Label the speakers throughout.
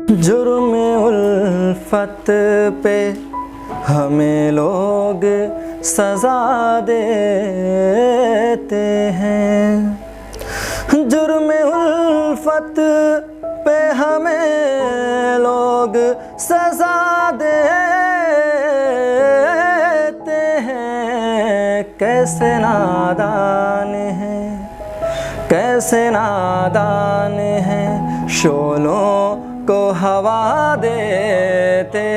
Speaker 1: जुर्म उल्फत पे हमें लोग सज़ा देते हैं। जुर्म उल्फत पे हमें लोग सज़ा देते हैं। कैसे नादान हैं, कैसे नादान हैं, शोलों को हवा देते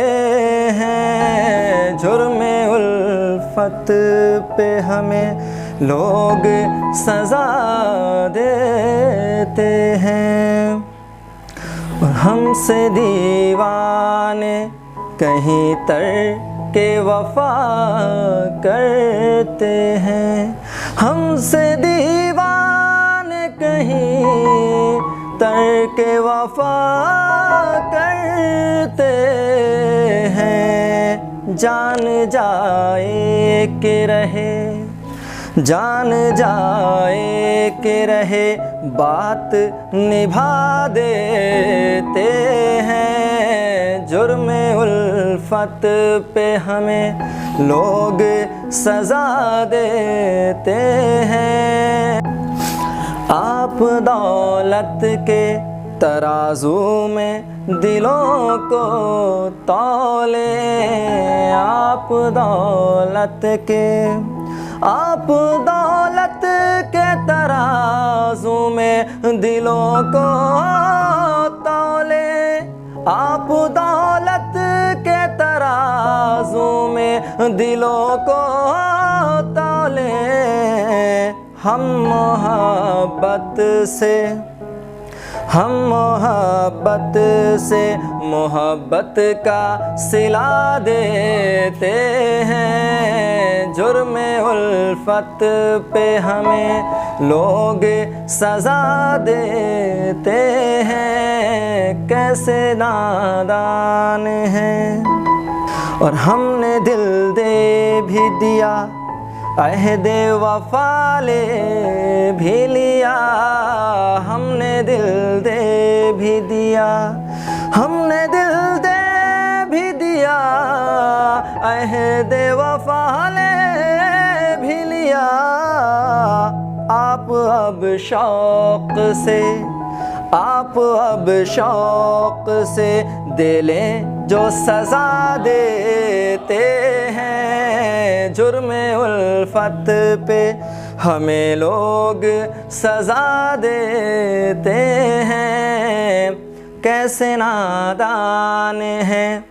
Speaker 1: हैं। जुर्मे उल्फत पे हमें लोग सज़ा देते हैं। और हमसे दीवाने कहीं तर के वफ़ा करते हैं। हमसे दीवाने कहीं तर्क वफ़ा करते हैं। जान जाए कि रहे, जान जाए कि रहे, बात निभा देते हैं। जुर्मे उल्फत पे हमें लोग सज़ा देते हैं। आप दौलत के तराजू में दिलों को तौले, आप दौलत के तराजू में दिलों को तौले। आप दौलत के तराजू में दिलों को तौले। हम मोहब्बत से मोहब्बत का सिला देते हैं। जुर्मे उल्फत पे हमें लोग सज़ा देते हैं। कैसे नादान हैं, और हमने दिल दे भी दिया, अहदे वफ़ा ले भी लिया। हमने दिल दे भी दिया, हमने दिल दे भी दिया, अहदे वफ़ा ले भी लिया। आप अब शौक़ से दे लें जो सज़ा देते हैं। जुर्मे उल्फत पे हमें लोग सज़ा देते हैं। कैसे नादान हैं,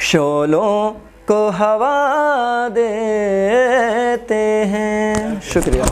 Speaker 1: शोलों को हवा देते हैं। शुक्रिया।